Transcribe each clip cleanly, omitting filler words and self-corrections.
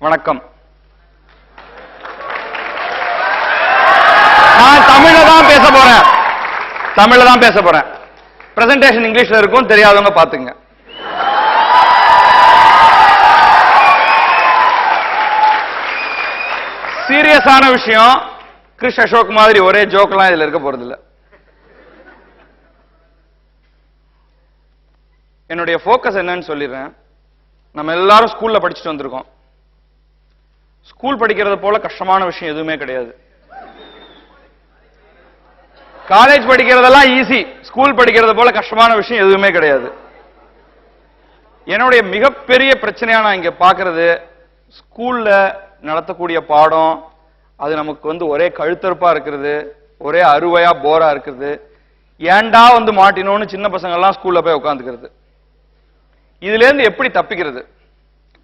வணக்கம். நான் தமிழ்ல தான் பேச போறேன். பிரசன்டேஷன் இங்கிலீஷ்ல இருக்கும், தெரியாதவங்க பாத்துங்க. சீரியஸான விஷயம். கிருஷ் அசோக் மாதிரி ஒரே ஜோக்லாம் இதுல இருக்க போறது இல்ல. என்னுடைய போக்கஸ் என்னன்னு சொல்லிடுறேன். நம்ம எல்லாரும் ஸ்கூல்ல படிச்சுட்டு வந்திருக்கோம். ஸ்கூல் படிக்கிறது போல கஷ்டமான விஷயம் எதுவுமே கிடையாது. College படிக்கிறதெல்லாம் easy. ஸ்கூல் படிக்கிறது போல கஷ்டமான விஷயம் எதுவுமே கிடையாது. என்னுடைய மிகப்பெரிய பிரச்சனையா நான் இங்க பாக்குறது, ஸ்கூல்ல நடத்தக்கூடிய பாடம் அது நமக்கு ஒரே கழுத்தறுப்பா இருக்கிறது, ஒரே அறுவையா போரா இருக்கிறது. ஏண்டா மாட்டினோன்னு சின்ன பசங்க எல்லாம் ஸ்கூல்ல போய் உட்காந்துக்கிறது. இதுல இருந்து எப்படி தப்பிக்கிறது,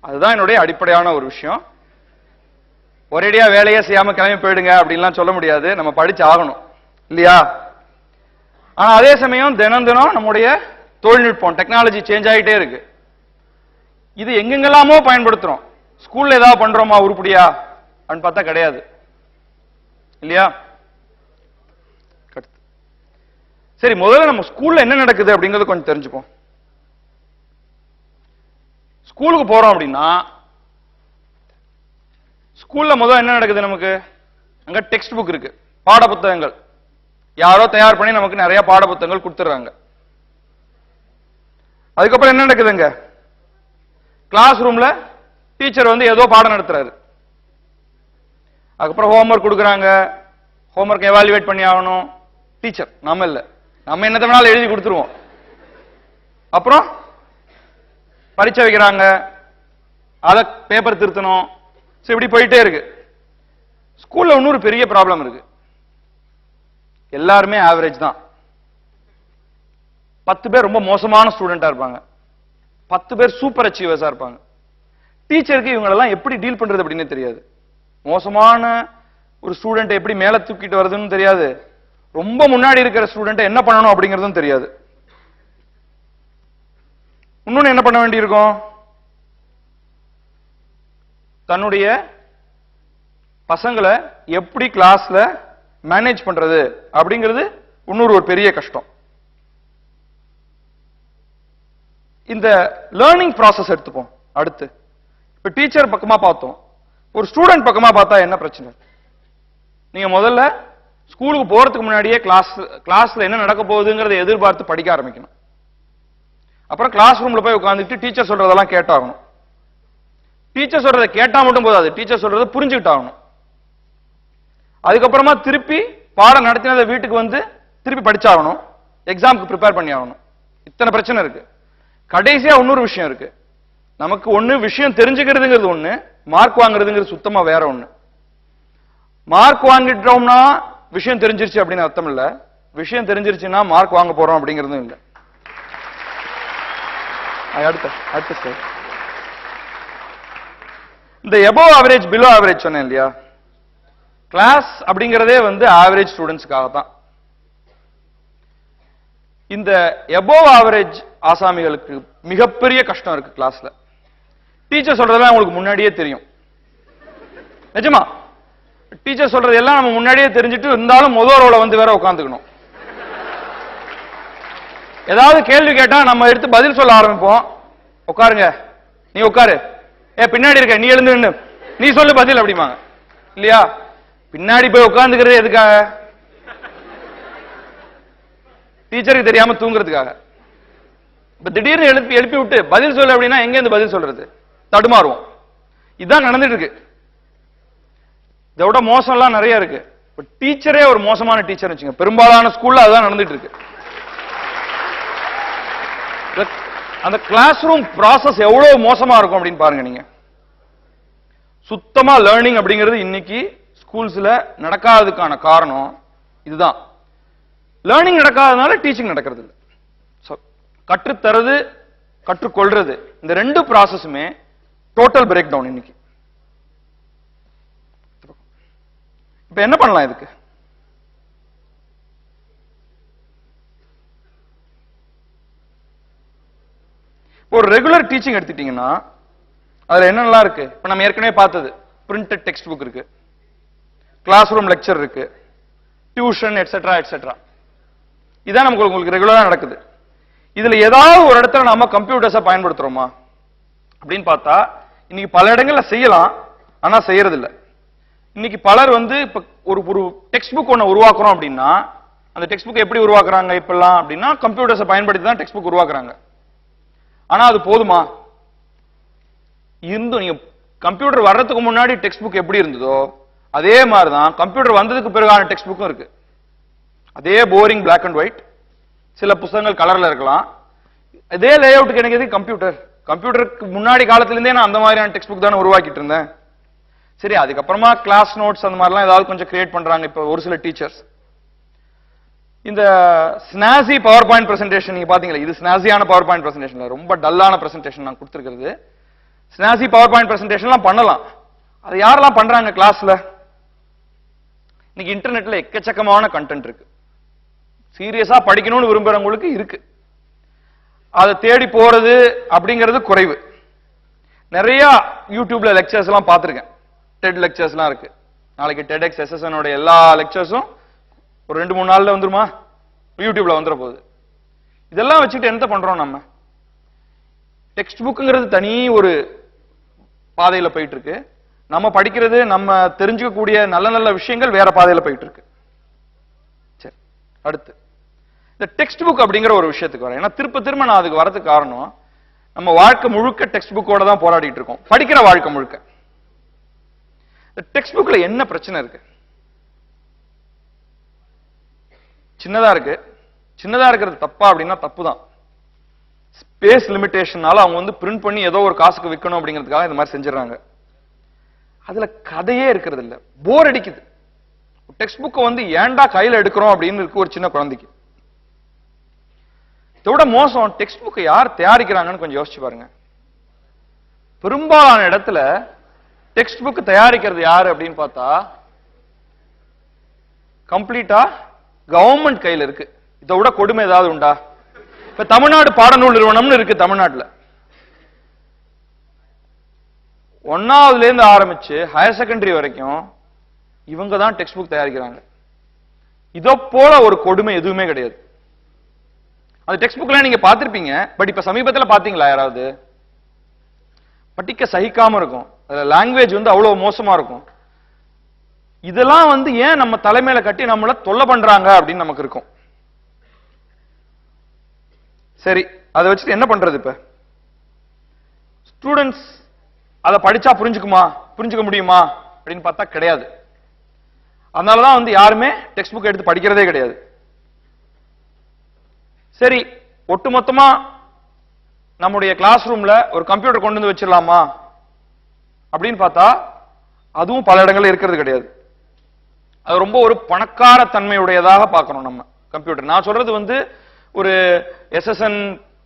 அதுதான் என்னுடைய அடிப்படையான ஒரு விஷயம். ஒரேடியா வேலையே செய்யாம கிளம்பி போயிடுங்க அப்படின்லாம் சொல்ல முடியாது. நம்ம படிச்சு ஆகணும் இல்லையா? ஆனா அதே சமயம் தினம் தினம் நம்முடைய தொழில்நுட்பம் டெக்னாலஜி சேஞ்ச் ஆகிட்டே இருக்கு. இது எங்கெங்கெல்லாமோ பயன்படுத்துறோம். ஸ்கூல்ல ஏதாவது பண்றோமா உருப்படியா அப்படின்னு பார்த்தா கிடையாது இல்லையா? சரி, முதல்ல நம்ம ஸ்கூல்ல என்ன நடக்குது அப்படிங்கறது கொஞ்சம் தெரிஞ்சுப்போம். ஸ்கூலுக்கு போறோம் அப்படின்னா ஸ்கூல்ல முதல்ல என்ன நடக்குது? நமக்கு அங்க டெக்ஸ்ட் புக் இருக்கு, பாட புத்தகங்கள். யாரோ தயார் பண்ணி நமக்கு நிறைய பாட புத்தகங்கள் கொடுத்துறாங்க. அதுக்கப்புறம் என்ன நடக்குதுங்க? கிளாஸ் ரூம்ல டீச்சர் ஏதோ பாடம் நடத்துறாரு. அதுக்கப்புறம் ஹோம்ஒர்க் கொடுக்குறாங்க. ஹோம்ஒர்க் எவாலுவேட் பண்ணி ஆகணும் டீச்சர். நம்ம இல்ல, நம்ம என்னத்த வேணாலும் எழுதி கொடுத்துருவோம். அப்புறம் பரீட்சை வைக்கிறாங்க, அத பேப்பர் திருத்தணும். இப்படி போயிட்டே இருக்கு. ஸ்கூல்ல இன்னொரு பெரிய ப்ராப்ளம் இருக்கு. எல்லாருமே ஆவரேஜ் தான். 10 பேர் ரொம்ப மோசமான ஸ்டூடெண்டா இருப்பாங்க, 10 பேர் சூப்பர் அச்சீவர்ஸா இருப்பாங்க. டீச்சருக்கு இவங்களெல்லாம் எப்படி டீல் பண்றது அப்படின்னு தெரியாது. மோசமான ஒரு ஸ்டூடெண்ட் எப்படி மேல தூக்கிட்டு வருதுன்னு தெரியாது. ரொம்ப முன்னாடி இருக்கிற ஸ்டூடெண்ட் என்ன பண்ணணும் அப்படிங்கிறதும் தெரியாது. இன்னொன்னு என்ன பண்ண வேண்டியிருக்கும்? தன்னுடைய பசங்களை எப்படி கிளாஸ்ல மேனேஜ் பண்றது அப்படிங்கிறது இன்னொரு ஒரு பெரிய கஷ்டம். இந்த லேர்னிங் ப்ராசஸ் எடுத்துப்போம். அடுத்து இப்ப டீச்சர் பக்கமா பார்த்தோம், ஒரு ஸ்டூடெண்ட் பக்கமா பார்த்தா என்ன பிரச்சனை? நீங்க முதல்ல ஸ்கூலுக்கு போறதுக்கு முன்னாடியே கிளாஸ்ல என்ன நடக்க போகுதுங்கிறத எதிர்பார்த்து படிக்க ஆரம்பிக்கணும். அப்புறம் கிளாஸ் ரூம்ல போய் உட்கார்ந்துட்டு டீச்சர் சொல்றதெல்லாம் கேட்டாகணும். டீச்சர் சொல்றதை கேட்டா மட்டும் போதாது, டீச்சர் சொல்றதை புரிஞ்சுக்கிட்டாகணும். அதுக்கப்புறமா திருப்பி பாடம் நடத்தினதை வீட்டுக்கு திருப்பி படிச்சாகணும். எக்ஸாமுக்கு ப்ரிப்பேர் பண்ணி ஆகணும். இத்தனை பிரச்சனை இருக்கு. கடைசியா இன்னொரு விஷயம் இருக்கு. நமக்கு ஒண்ணு விஷயம் தெரிஞ்சுக்கிறதுங்கிறது ஒண்ணு, மார்க் வாங்குறதுங்கிறது சுத்தமா வேற ஒண்ணு. மார்க் வாங்கிட்டோம்னா விஷயம் தெரிஞ்சிருச்சு அப்படின்னு அர்த்தம் இல்ல. விஷயம் தெரிஞ்சிருச்சுன்னா மார்க் வாங்க போறோம் அப்படிங்கிறதும் இல்ல. அடுத்த இந்த எபோவ் ஆவரேஜ் பிலோ ஆவரேஜ் சொன்னேன் இல்லையா? கிளாஸ் அப்படிங்கிறதே ஆவரேஜ் ஸ்டூடெண்ட்ஸ்க்காக தான். இந்த எபோவ் ஆவரேஜ் ஆசாமிகளுக்கு மிகப்பெரிய கஷ்டம் இருக்கு கிளாஸ்ல. டீச்சர் சொல்றதெல்லாம் உங்களுக்கு முன்னாடியே தெரியும். நிஜமா டீச்சர் சொல்றது எல்லாம் நம்ம முன்னாடியே தெரிஞ்சுட்டு இருந்தாலும் முதல் ரோல வேற உட்காந்துக்கணும். ஏதாவது கேள்வி கேட்டா நம்ம எடுத்து பதில் சொல்ல ஆரம்பிப்போம். உட்காருங்க, நீ உட்காரு, பின்னாடி இருக்க நீ எழுந்து நின்னு நீ சொல்லு பதில் அப்படிமாங்க இல்லையா? பின்னாடி போய் உட்கார்ந்துக்கிறது எதுக்காக? டீச்சருக்கு தெரியாம தூங்குறதுக்காக. இப்ப திடீர்னு எழுப்பி விட்டு பதில் சொல்லு அப்படின்னா எங்க இருந்து பதில் சொல்றது? தடுமாறுவோம். இதுதான் நடந்துட்டு இருக்கு. இதோட மோசம் எல்லாம் நிறைய இருக்கு. டீச்சரே ஒரு மோசமான டீச்சர் வச்சுங்க. பெரும்பாலான ஸ்கூல்ல அதுதான் நடந்துட்டு இருக்கு. அந்த கிளாஸ் ரூம் ப்ராசஸ் எவ்வளவு மோசமா இருக்கும் அப்படின்னு பாருங்க. நீங்க சுத்தமா லேர்னிங் அப்படிங்கிறது இன்னைக்கு ஸ்கூல்ஸ்ல நடக்காததுக்கான காரணம் இதுதான். லேர்னிங் நடக்காதனால டீச்சிங் நடக்கிறது இல்லை. கற்றுத்தரது கற்றுக்கொள்றது இந்த ரெண்டு ப்ராசஸுமே டோட்டல் பிரேக் டவுன் இன்னைக்கு. இப்ப என்ன பண்ணலாம் இதுக்கு? ஒரு ரெகுலர் டீச்சிங் எடுத்துட்டீங்கன்னா அதுல என்னெல்லாம் இருக்கு? இப்ப நம்ம ஏற்கனவே பார்த்தது பிரிண்டட் டெக்ஸ்ட் புக் இருக்கு, கிளாஸ் ரூம் லெக்சர் இருக்கு, டியூஷன் எட்ஸெட்ரா எட்ஸெட்ரா. இதான் நமக்கு உங்களுக்கு ரெகுலரா நடக்குது. இதுல ஏதாவது ஒரு இடத்துல நாம கம்ப்யூட்டர்ஸை பயன்படுத்துறோமா அப்படின்னு பார்த்தா இன்னைக்கு பல இடங்கள்ல செய்யலாம், ஆனா செய்யறது இல்ல. இன்னைக்கு பலர் வந்து இப்ப ஒரு டெக்ஸ்ட் புக் ஒண்ணு உருவாக்குறோம் அப்படின்னா அந்த டெக்ஸ்ட் புக் எப்படி உருவாக்குறாங்க இப்பெல்லாம் அப்படின்னா கம்ப்யூட்டர்ஸை பயன்படுத்தி தான் டெக்ஸ்ட் புக் உருவாக்குறாங்க. ஆனா அது போதுமா? இருந்தும் நீங்க கம்ப்யூட்டர் வர்றதுக்கு முன்னாடி டெக்ஸ்ட் புக் எப்படி இருந்ததோ அதே மாதிரிதான் கம்ப்யூட்டர் வந்ததுக்கு பிறகான டெக்ஸ்ட் புக்கும் இருக்கு. அதே போரிங் பிளாக் அண்ட் ஒயிட், சில புத்தகங்கள் கலர்ல இருக்கலாம். அதே லே அவுட்டுக்கு எனக்கு எதுக்கு கம்ப்யூட்டர்? கம்ப்யூட்டருக்கு முன்னாடி காலத்துல இருந்தே நான் அந்த மாதிரியான டெக்ஸ்ட் புக் தானே உருவாக்கிட்டு இருந்தேன். சரி, அதுக்கப்புறமா கிளாஸ் நோட்ஸ் அந்த மாதிரிலாம் ஏதாவது கொஞ்சம் கிரியேட் பண்றாங்க இப்ப ஒரு சில டீச்சர்ஸ். இந்த ஸ்னாசி பவர் பாயிண்ட் பிரசன்டேஷன் நீங்க பாத்தீங்களா? இது ஸ்னாசியான பவர் பாயிண்ட் பிரசன்டேஷன், ரொம்ப டல்லான பிரசன்டேஷன் நான் கொடுத்திருக்கிறது. ஸ்னாசி பவர் பாயிண்ட் பிரசன்டேஷன்லாம் பண்ணலாம். அது யாரெல்லாம் பண்றாங்க கிளாஸ்ல? இன்னைக்கு இன்டர்நெட்ல எக்கச்சக்கமான கண்டென்ட் இருக்கு. சீரியஸா படிக்கணும்னு விரும்புறவங்களுக்கு இருக்கு. அதை தேடி போறது அப்படிங்கிறது குறைவு. நிறைய யூடியூப்ல லெக்சர்ஸ் எல்லாம் பார்த்திருக்கேன். டெட் லெக்சர்ஸ் எல்லாம் இருக்கு. நாளைக்கு டெட்எக்ஸ் எஸ்எஸ்என் எல்லா லெக்சர்ஸும் ஒரு 2-3 நாள்ல வந்துருமா? யூடியூப்ல வந்துட போகுது. இதெல்லாம் வச்சுட்டு என்ன பண்றோம்? நம்ம டெக்ஸ்ட் புக்குங்கிறது தனி ஒரு பாதையில போயிட்டு இருக்கு. நம்ம படிக்கிறது, நம்ம தெரிஞ்சுக்கக்கூடிய நல்ல நல்ல விஷயங்கள் வேற பாதையில போயிட்டு இருக்கு. சரி, அடுத்து இந்த டெக்ஸ்ட் புக் அப்படிங்கிற ஒரு விஷயத்துக்கு வரேன். ஏன்னா திரும்ப நான் அதுக்கு வரதுக்கு காரணம், நம்ம வாழ்க்கை முழுக்க டெக்ஸ்ட் புக்கோட தான் போராடிட்டு இருக்கோம், படிக்கிற வாழ்க்கை முழுக்க. டெக்ஸ்ட் புக்ல என்ன பிரச்சனை இருக்கு? சின்னதா இருக்கு. சின்னதா இருக்கிறது தப்பா அப்படின்னா தப்பு தான். ஸ்பேஸ் லிமிடேஷனால அவங்க வந்து பிரிண்ட் பண்ணி ஏதோ ஒரு காசுக்கு விற்கணும் அப்படிங்கிறதுக்காக இந்த மாதிரி செஞ்சிடறாங்க. அதுல கதையே இருக்கிறது இல்ல, போர் அடிக்குது. டெக்ஸ்ட் புக்கை வந்து ஏன்டா கையில எடுக்கிறோம் அப்படின்னு இருக்கு ஒரு சின்ன குழந்தைக்கு. இதோட மோசம், டெக்ஸ்ட் புக்கை யார் தயாரிக்கிறாங்கன்னு கொஞ்சம் யோசிச்சு பாருங்க. பெரும்பாலான இடத்துல டெக்ஸ்ட் புக் தயாரிக்கிறது யாரு அப்படின்னு பார்த்தா கம்ப்ளீட்டா கவர்மெண்ட் கையில இருக்கு. இதை விட கொடுமை ஏதாவது உண்டா? இப்ப தமிழ்நாடு பாடநூல் நிறுவனம்னு இருக்கு. தமிழ்நாட்டுல 1ஆவதுல இருந்து ஆரம்பிச்சு ஹையர் செகண்டரி வரைக்கும் இவங்க தான் டெக்ஸ்ட் புக் தயாரிக்கிறாங்க. இதோ போல ஒரு கொடுமை எதுவுமே கிடையாது. அந்த டெக்ஸ்ட் புக்ல நீங்க பார்த்திருப்பீங்க, பட் இப்ப சமீபத்தில் பாத்தீங்களா யாராவது? படிக்க சகிக்காம இருக்கும். அதுல லாங்குவேஜ் வந்து அவ்வளவு மோசமா இருக்கும். இதெல்லாம் வந்து ஏன் நம்ம தலைமையில கட்டி நம்மள தொல்லை பண்றாங்க அப்படின்னு நமக்கு இருக்கும். சரி, அதை வச்சுட்டு என்ன பண்றது? இப்ப ஸ்டூடெண்ட்ஸ் அதை படிச்சா புரிஞ்சுக்க முடியுமா அப்படின்னு பார்த்தா கிடையாது. அதனாலதான் வந்து யாருமே டெக்ஸ்ட் புக் எடுத்து படிக்கிறதே கிடையாது. சரி, ஒட்டுமொத்தமா நம்முடைய கிளாஸ் ரூம்ல ஒரு கம்ப்யூட்டர் கொண்டு வந்து வச்சிடலாமா அப்படின்னு பார்த்தா அதுவும் பல இடங்கள்ல இருக்கிறது கிடையாது. அது ரொம்ப ஒரு பணக்கார தன்மையுடையதாக பார்க்கணும் நம்ம கம்ப்யூட்டர். நான் சொல்றது வந்து ஒரு எஸ்எஸ்என்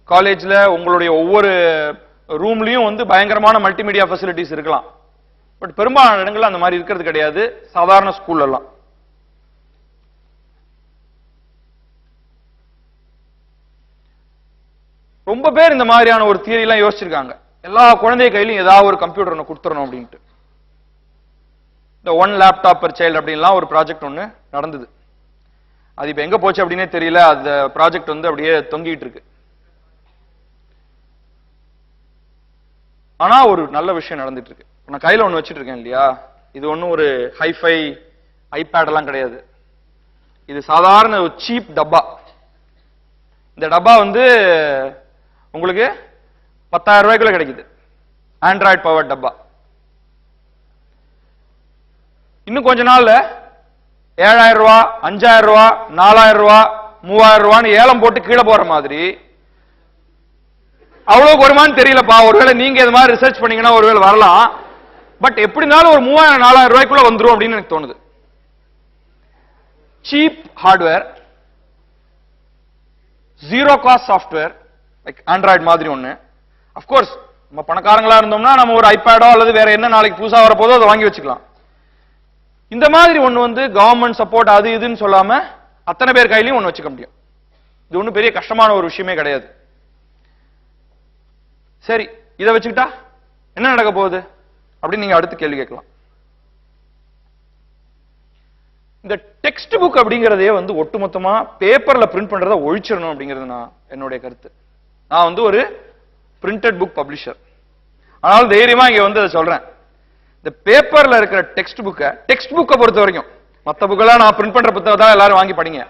காலேஜ்ல உங்களுடைய ஒவ்வொரு ரூம்லயும் வந்து பயங்கரமான மல்டிமீடியா ஃபெசிலிட்டிஸ் இருக்கலாம். பட் பெரும்பாலான இடங்கள்ல அந்த மாதிரி இருக்கிறது கிடையாது, சாதாரண ஸ்கூல்ல எல்லாம். ரொம்ப பேர் இந்த மாதிரியான ஒரு தியரி எல்லாம் யோசிச்சிருக்காங்க. எல்லா குழந்தை கையிலும் ஏதாவது ஒரு கம்ப்யூட்டர் ஒன்று கொடுத்துடணும் அப்படின்ட்டு. இந்த 1 லேப்டாப் பெர் சைல்டு அப்படின்லாம் ஒரு ப்ராஜெக்ட் ஒன்று நடந்தது. அது இப்ப எங்க போச்சு அப்படின்னே தெரியல. அந்த ப்ராஜெக்ட் வந்து அப்படியே தொங்கிட்டு இருக்கு. ஆனா ஒரு நல்ல விஷயம் நடந்துட்டு இருக்கு. நான் கையில ஒண்ணு வச்சிட்டு இருக்கேன் இல்லையா, இது ஒன்னும் ஒரு ஹைஃபை ஐபேட் எல்லாம் கிடையாது. இது சாதாரண ஒரு சீப் டப்பா. இந்த டப்பா வந்து உங்களுக்கு 10,000 ரூபாய்க்குள்ள கிடைக்குது. ஆண்ட்ராய்டு பவர் டப்பா. இன்னும் கொஞ்ச நாள்ல 7,000 ரூபாய், 5,000 ரூபாய், 4,000 ரூபாய், 3,000 ரூபான்னு ஏலம் போட்டு கீழே போற மாதிரி. அவ்வளவு வருமானு தெரியலப்பா, ஒருவேளை நீங்க இது மாதிரி ரிசர்ச் பண்ணீங்கன்னா ஒருவேளை வரலாம். பட் எப்படினாலும் ஒரு 3,000 4,000 ரூபாய்க்குள்ள வந்துரும் அப்படின்னு எனக்கு தோணுது. Cheap hardware, zero cost software, like Android மாதிரி ஒண்ணு. அப்கோர்ஸ் நம்ம பணக்காரங்களா இருந்தோம்னா நம்ம ஒரு ஐபேடோ அல்லது வேற என்ன நாளைக்கு புதுசா வரப்போதோ அதை வாங்கி வச்சுக்கலாம். இந்த மாதிரி ஒண்ணு வந்து கவர்மெண்ட் சப்போர்ட் அது இதுன்னு சொல்லாம அத்தனை பேர் கையிலையும் ஒண்ணு வச்சுக்க முடியும். இது ஒன்றும் பெரிய கஷ்டமான ஒரு விஷயமே கிடையாது. சரி, இதை வச்சுக்கிட்டா என்ன நடக்க போகுது அப்படின்னு நீங்க அடுத்து கேள்வி கேட்கலாம். இந்த டெக்ஸ்ட் புக் அப்படிங்கறதே வந்து ஒட்டுமொத்தமா பேப்பர்ல பிரிண்ட் பண்றத ஒழிச்சிடணும் அப்படிங்கிறது என்னுடைய கருத்து. நான் வந்து ஒரு பிரிண்டட் புக் பப்ளிஷர். ஆனால் தைரியமா இங்க வந்து அதை சொல்றேன். இந்த பேப்பர்ல இருக்கிற டெக்ஸ்ட் புக்கை பொறுத்த வரைக்கும், மத்த புக்கெல்லாம் நான் பிரிண்ட் பண்ற புத்தகத்தை எல்லாரும் வாங்கி படிங்க.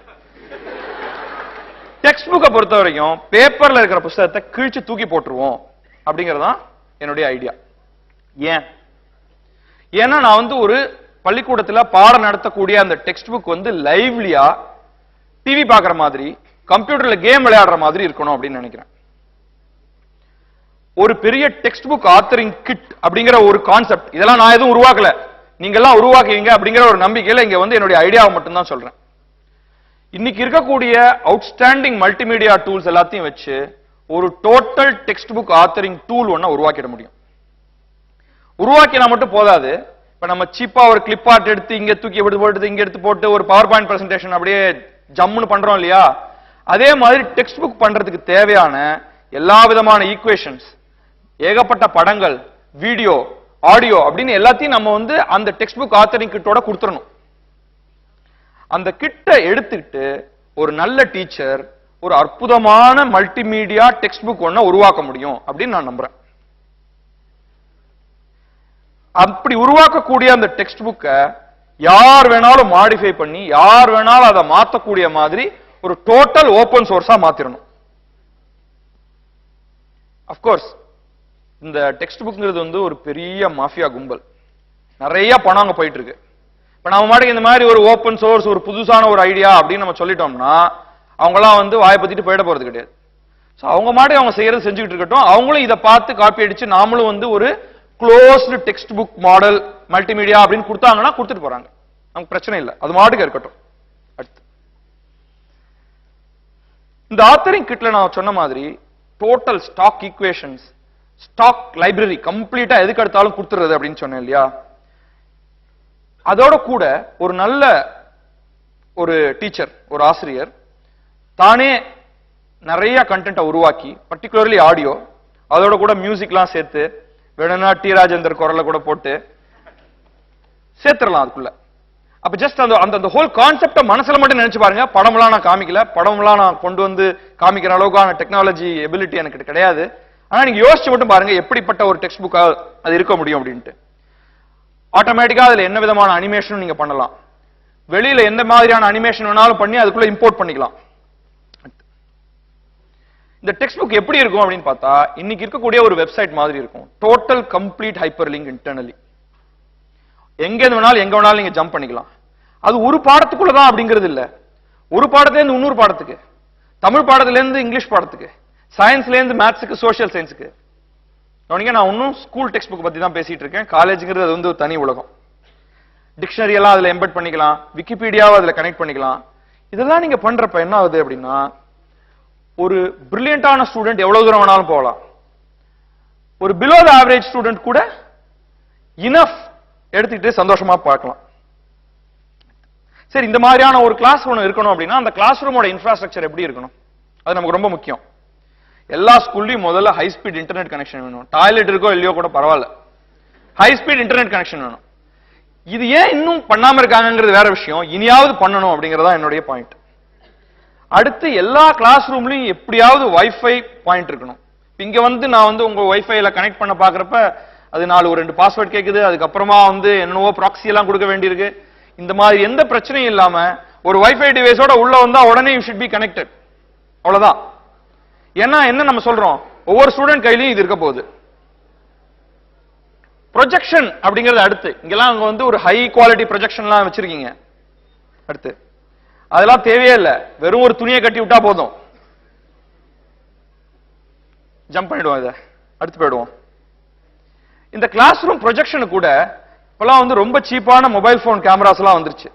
டெக்ஸ்ட் புக்கை பொறுத்த வரைக்கும் பேப்பர்ல இருக்கிற புத்தகத்தை கிழிச்சு தூக்கி போட்டுருவோம் அப்படிங்கறதுதான் என்னுடைய ஐடியா. ஏன்னா நான் வந்து ஒரு பள்ளிக்கூடத்துல பாடம் நடத்தக்கூடிய அந்த டெக்ஸ்ட் புக் வந்து லைவ்லியா டிவி பாக்குற மாதிரி, கம்ப்யூட்டர்ல கேம் விளையாடுற மாதிரி இருக்கணும் அப்படின்னு நினைக்கிறேன். ஒரு பெரிய டெக்ஸ்ட் புக் ஆத்தரிங் கிட் அப்படிங்கிற ஒரு கான்செப்ட், இதெல்லாம் நான் எதுவும் உருவாக்கல, நீங்க எல்லாம் உருவாக்குவீங்க அப்படிங்கிற ஒரு நம்பிக்கையில இங்க வந்து என்னுடைய ஐடியாவை மட்டும் தான் சொல்றேன். இன்னைக்கு இருக்கக்கூடிய அவுட்ஸ்டாண்டிங் மல்டிமீடியா டூல்ஸ் எல்லாத்தையும் வச்சு ஒரு total text book authoring tool ஒன்ன உருவாக்கிட முடியும். உருவாக்கினா மட்டும் போதாது. இப்ப நம்ம சீப்பா ஒரு கிளிப் ஆர்ட் எடுத்து இங்க தூக்கி போட்டு இங்க எடுத்து போட்டு ஒரு பவர் பாயிண்ட் பிரசன்டேஷன் அப்படியே ஜம்முன்னு பண்றோம் இல்லையா, அதே மாதிரி டெக்ஸ்ட் புக் பண்றதுக்கு தேவையான எல்லா விதமான ஈக்குவேஷன்ஸ், ஏகப்பட்ட படங்கள், வீடியோ, ஆடியோ அப்படின்னு எல்லாத்தையும் நம்ம வந்து அந்த டெக்ஸ்ட் புக் ஆத்தரிங் கிட்டோட கொடுத்துடணும். அந்த கிட்ட எடுத்துக்கிட்டு ஒரு நல்ல டீச்சர் ஒரு அற்புதமான மல்டிமீடியா டெக்ஸ்ட் புக் ஒன்ன உருவாக்க முடியும் அப்படின்னு நான் நம்புறேன். அப்படி உருவாக்கக்கூடிய அந்த டெக்ஸ்ட் புக்கை யார் வேணாலும் மாடிஃபை பண்ணி யார் வேணாலும் அதை மாத்தக்கூடிய மாதிரி ஒரு டோட்டல் ஓபன் சோர்ஸா மாத்திரணும். அப்கோர்ஸ் இந்த டெக்ஸ்ட் புக்ங்கிறது வந்து ஒரு பெரிய மாஃபியா கும்பல், நிறைய பணம் அங்க போயிட்டு இருக்கு. இப்ப நம்ம மாட்டுக்கு இந்த மாதிரி ஒரு ஓபன் சோர்ஸ் ஒரு புதுசான ஒரு ஐடியா அப்படின்னு நம்ம சொல்லிட்டோம்னா அவங்களாம் வந்து வாயை பத்திட்டு போயிட போறது கிடையாது. அவங்க மாட்டுக்கு அவங்க செய்யறது செஞ்சுக்கிட்டு இருக்கட்டும். அவங்களும் இதை பார்த்து காப்பி அடிச்சு நாமளும் வந்து ஒரு closed text book model multimedia அப்படின்னு கொடுத்தாங்கன்னா கொடுத்துட்டு போறாங்க, நமக்கு பிரச்சனை இல்லை, அது மாட்டுக்கு இருக்கட்டும். அடுத்து இந்த ஆத்தரிங் கிட்ல நான் சொன்ன மாதிரி total stack equations, stack library கம்ப்ளீட்டா எதுக்கு எடுத்தாலும் கொடுத்துறது அப்படின்னு சொன்னேன் இல்லையா. அதோட கூட ஒரு நல்ல ஒரு டீச்சர், ஒரு ஆசிரியர் தானே நிறைய கண்டென்ட்டை உருவாக்கி, பர்டிகுலர்லி ஆடியோ, அதோட கூட மியூசிக்லாம் சேர்த்து வேணும்னா டி ராஜேந்தர் குரலை கூட போட்டு சேர்த்துடலாம் அதுக்குள்ள. அப்ப ஜஸ்ட் அந்த ஹோல் கான்செப்ட மனசுல மட்டும் நினைச்சு பாருங்க. படம்லாம் நான் காமிக்கல, படம்லாம் நான் கொண்டு வந்து காமிக்கிற அளவுக்கான டெக்னாலஜி எபிலிட்டி எனக்கு கிடையாது. ஆனா நீங்க யோசிச்சு மட்டும் பாருங்க எப்படிப்பட்ட ஒரு டெக்ஸ்ட் புக்கா அது இருக்க முடியும் அப்படின்ட்டு. ஆட்டோமேட்டிக்கா அதுல என்ன விதமான அனிமேஷன் நீங்க பண்ணலாம், வெளியில எந்த மாதிரியான அனிமேஷன் வேணாலும் பண்ணி அதுக்குள்ள இம்போர்ட் பண்ணிக்கலாம். இந்த டெக்ஸ்ட் புக் எப்படி இருக்கும் அப்படின்னு பார்த்தா இன்னைக்கு இருக்கக்கூடிய ஒரு வெப்சைட் மாதிரி இருக்கும். Total complete hyper link internally, எங்க வேணாலும் நீங்க ஜம்ப் பண்ணிக்கலாம். அது ஒரு பாடத்துக்குள்ளதான் அப்படிங்கிறது இல்ல, ஒரு பாடத்துல இருந்து இன்னொரு பாடத்துக்கு, தமிழ் பாடத்துல இருந்து இங்கிலீஷ் பாடத்துக்கு, சயின்ஸ்ல இருந்து மேத்ஸுக்கு, சோசியல் சயின்ஸுக்கு. நான் இன்னும் ஸ்கூல் டெக்ஸ்ட் புக் பத்தி தான் பேசிட்டு இருக்கேன். காலேஜுங்கிறது அது வந்து தனி உலகம். டிக்ஷனரி எல்லாம் அதுல எம்பெட் பண்ணிக்கலாம், விக்கிபீடியாவை அதுல கனெக்ட் பண்ணிக்கலாம். இதெல்லாம் நீங்க பண்றப்ப என்ன ஆகுது அப்படின்னா ஒரு பிரில்லியண்டான ஸ்டூடெண்ட் எவ்வளவு தூரம் வேணாலும் போகலாம், ஒரு பிலோ த ஆவரேஜ் ஸ்டூடெண்ட் கூட இனஃப் எடுத்துக்கிட்டு சந்தோஷமா பார்க்கலாம். சரி, இந்த மாதிரியான ஒரு கிளாஸ் ரூம் இருக்கணும் அப்படின்னா அந்த கிளாஸ் ரூமோட இன்ஃப்ராஸ்ட்ரக்சர் எப்படி இருக்கணும், அது நமக்கு ரொம்ப முக்கியம். எல்லா ஸ்கூல்லையும் முதல்ல ஹை ஸ்பீட் இன்டர்நெட் கனெக்ஷன் வேணும். டாய்லெட் இருக்கோ இல்லையோ கூட பரவாயில்ல, ஹை ஸ்பீட் இன்டர்நெட் கனெக்ஷன் வேணும். இது ஏன் இன்னும் பண்ணாம இருக்காங்கிறது வேற விஷயம், இனியாவது பண்ணணும் அப்படிங்கறதா என்னுடைய பாயிண்ட். அடுத்து எல்லா கிளாஸ் ரூம்லயும் எப்படியாவது வைஃபை பாயிண்ட் இருக்கணும். இங்க வந்து நான் வந்து உங்க வைஃபைல கனெக்ட் பண்ண பாக்குறப்ப அது 4 பாஸ்வேர்ட் கேக்குது, அதுக்கப்புறமா வந்து என்னவோ ப்ராக்ஸி எல்லாம் கொடுக்க வேண்டியிருக்கு. இந்த மாதிரி எந்த பிரச்சனையும் இல்லாம ஒரு வைஃபை டிவைஸோட உள்ள வந்தா உடனே யூ ஷுட் பி கனெக்டட், அவ்வளவுதான். ஏன்னா என்ன நம்ம சொல்றோம், ஒவ்வொரு ஸ்டூடெண்ட் கையிலையும் இது இருக்க போகுது. ப்ரொஜெக்ஷன் அப்படிங்கிறது அடுத்து. இங்கெல்லாம் அங்க வந்து ஒரு ஹை குவாலிட்டி ப்ரொஜெக்ஷன்லாம் வச்சிருக்கீங்க. அடுத்து அதெல்லாம் தேவையே இல்லை, வெறும் ஒரு துணியை கட்டி விட்டா போதும். ஜம்ப் பண்ணிடுவோம், இதை அடுத்து போயிடுவோம். இந்த கிளாஸ் ரூம் ப்ரொஜெக்ஷன் கூட இப்பெல்லாம் வந்து ரொம்ப சீப்பான மொபைல் போன் கேமராஸ் எல்லாம் வந்துருச்சு.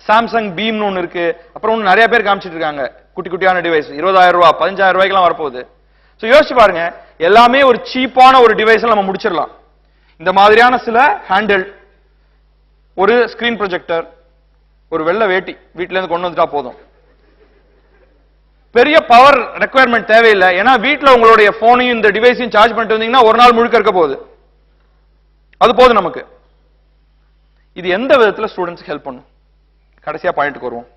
சாம்சங் பீம்னு ஒன்று இருக்கு, அப்புறம் நிறைய பேர் காமிச்சிட்டு இருக்காங்க குட்டி குட்டியான டிவைஸ், 20,000 ரூபாய் 15,000 ரூபாய்க்குலாம் வரப்போகுது. ஸோ யோசிச்சு பாருங்க, எல்லாமே ஒரு சீப்பான ஒரு டிவைஸ் நம்ம முடிச்சிடலாம். இந்த மாதிரியான சில ஹேண்டில், ஒரு ஸ்கிரீன் ப்ரொஜெக்டர், ஒரு வெள்ளை வேட்டி வீட்டுல இருந்து கொண்டு வந்துட்டா போதும். பெரிய பவர் ரெக்குயர்மெண்ட் தேவையில்லை. ஏன்னா வீட்டுல உங்களுடைய போனையும் இந்த டிவைஸையும் சார்ஜ் பண்ணிட்டு வந்தீங்கன்னா ஒரு நாள் முழுக்க இருக்க போகுது. அது போதும் நமக்கு. இது எந்த விதத்துல ஸ்டூடெண்ட்ஸ்க்கு ஹெல்ப் பண்ணும்? கடைசியா பாயிண்ட்க்கு வருவோம்.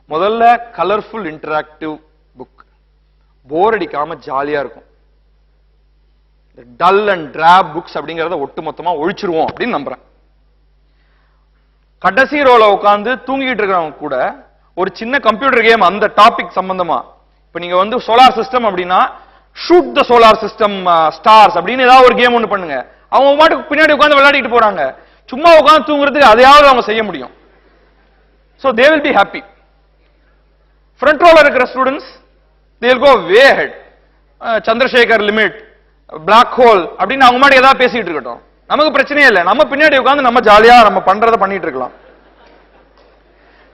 முதல்ல கலர்ஃபுல் இன்டராக்டிவ் புக், போர் அடிக்காம ஜாலியா இருக்கும். டல் அண்ட் டிராப் புக்ஸ் அப்படிங்கறத ஒட்டுமொத்தமா ஒழிச்சிருவோம் அப்படின்னு நம்புறேன். கடைசி ரோல உட்கார்ந்து தூங்கிட்டு இருக்கிறவங்க கூட ஒரு சின்ன கம்ப்யூட்டர் கேம் அந்த டாபிக் சம்பந்தமா, இப்ப நீங்க வந்து சோலார் சிஸ்டம் அப்படின்னா ஷூட் த சோலார் சிஸ்டம் ஸ்டார்ஸ் அப்படின்னு ஏதாவது ஒரு கேம் ஒன்று பண்ணுங்க. அவங்க மாட்டுக்கு பின்னாடி உட்கார்ந்து விளையாடிட்டு போறாங்க. சும்மா உட்கார்ந்து தூங்குறதுக்கு அதையாவது அவங்க செய்ய முடியும். So they will be happy. Front row இருக்கிற students they will go way ahead. Chandrasekhar limit, black hole அப்படின்னு அவங்க மாட்டுக்கு ஏதாவது பேசிட்டு இருக்கட்டும், நமக்கு பிரச்சனையே இல்லை. நம்ம பின்னாடி உட்கார்ந்து நம்ம ஜாலியா நம்ம பண்றதை பண்ணிட்டு இருக்கலாம்.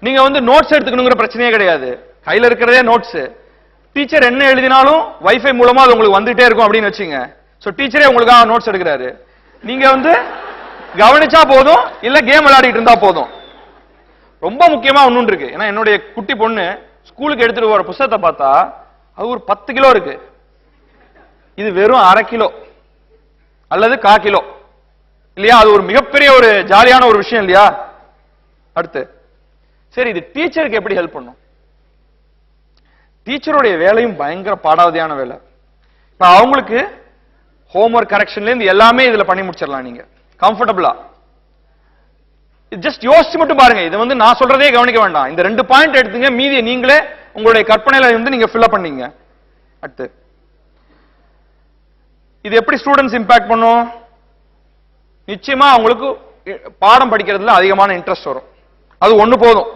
நீங்க வந்து நோட்ஸ் எடுத்துக்கணுங்கிற பிரச்சனையே கிடையாது. கையில இருக்கிறதே நோட்ஸ். டீச்சர் என்ன எழுதினாலும் வைஃபை மூலமா அது உங்களுக்கு வந்துட்டே இருக்கும் அப்படின்னு வச்சுங்க. சோ டீச்சரே உங்களுக்காக நோட்ஸ் எடுக்கிறாரு. நீங்க வந்து கவனிச்சா போதும், இல்ல கேம் விளையாடிட்டு இருந்தா போதும். ரொம்ப முக்கியமா ஒண்ணு இருக்கு. ஏன்னா என்னுடைய குட்டி பொண்ணு ஸ்கூலுக்கு எடுத்துட்டு போற புத்தகத்தை பார்த்தா அது ஒரு 10 கிலோ இருக்கு. இது வெறும் 1/2 கிலோ அல்லது 1/4 கிலோ இல்லையா? அது ஒரு மிகப்பெரிய ஒரு ஜாலியான ஒரு விஷயம் இல்லையா? அடுத்து சரி, இது டீச்சருக்கு எப்படி ஹெல்ப் பண்ணும்? டீச்சருடைய வேலையும் பயங்கர பாடாவதியான வேலை. இப்ப அவங்களுக்கு ஹோம்ஒர்க் கரெக்ஷன்ல இருந்து எல்லாமே இதுல பண்ணி முடிச்சிடலாம் நீங்க கம்ஃபர்டபிளா. ஜஸ்ட் யோசிச்சு மட்டும் பாருங்க. இது வந்து நான் சொல்றதே கவனிக்க வேண்டாம். இந்த 2 பாயிண்ட் எடுத்துங்க, மீதியை நீங்களே உங்களுடைய கற்பனையில இருந்து நீங்க ஃபில் அப் பண்ணீங்க. அடுத்து இது எப்படி ஸ்டூடெண்ட்ஸ் இம்பாக்ட் பண்ணும்? நிச்சயமா அவங்களுக்கு பாடம் படிக்கிறதுல அதிகமான இன்ட்ரெஸ்ட் வரும். அது ஒண்ணு போதும்.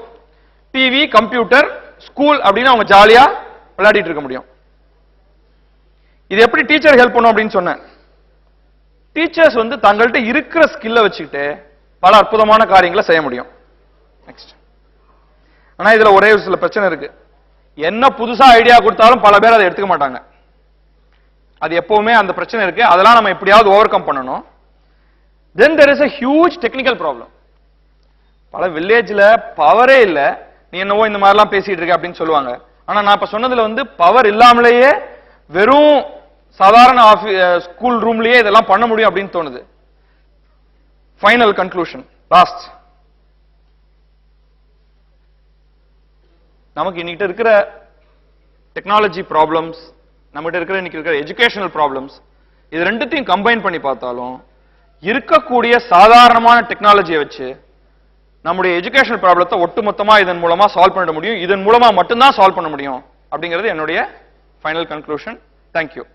டிவி, கம்ப்யூட்டர், ஸ்கூல் அப்படின்னு அவங்க ஜாலியா விளையாடிட்டு இருக்க முடியும். இது எப்படி டீச்சர் ஹெல்ப் பண்ணும் அப்படின்னு சொன்னேன். டீச்சர்ஸ் வந்து தங்கள்கிட்ட இருக்கிற ஸ்கில்லை வச்சுக்கிட்டு பல அற்புதமான காரியங்களை செய்ய முடியும். நெக்ஸ்ட். ஆனா இதுல ஒரே ஒரு சில பிரச்சனை இருக்கு. என்ன புதுசா ஐடியா கொடுத்தாலும் பல பேர் அதை எடுத்துக்க மாட்டாங்க. அது எப்பவுமே அந்த பிரச்சனை இருக்கு. அதெல்லாம் நம்ம எப்படியாவது ஓவர் கம் பண்ணணும். Then there is a huge technical problem. பல வில்லேஜ்ல பவரே இல்ல, நீ என்னவோ இந்த மாதிரிலாம் பேசிட்டு இருக்க அப்படின்னு சொல்லுவாங்க. ஆனா நான் இப்ப சொன்னதுல வந்து பவர் இல்லாமலேயே வெறும் சாதாரண ஸ்கூல் ரூம்லயே இதெல்லாம் பண்ண முடியும் அப்படின்னு தோணுது. Final conclusion, last. நமக்கு இன்னைக்கு இருக்கிற டெக்னாலஜி ப்ராப்ளம்ஸ், நம்மகிட்ட இருக்கிற இன்னைக்கு இருக்கிற எஜுகேஷனல் ப்ராப்ளம்ஸ், இது ரெண்டுத்தையும் கம்பைன் பண்ணி பார்த்தாலும் இருக்கக்கூடிய சாதாரணமான டெக்னாலஜியை வச்சு நம்முடைய எஜுகேஷனல் ப்ராப்ளத்தை ஒட்டுமொத்தமா இதன் மூலமா சால்வ் பண்ண முடியும். இதன் மூலமா மட்டும்தான் சால்வ் பண்ண முடியும் அப்படிங்கிறது என்னுடைய ஃபைனல் கன்க்ளூஷன். தேங்க்யூ.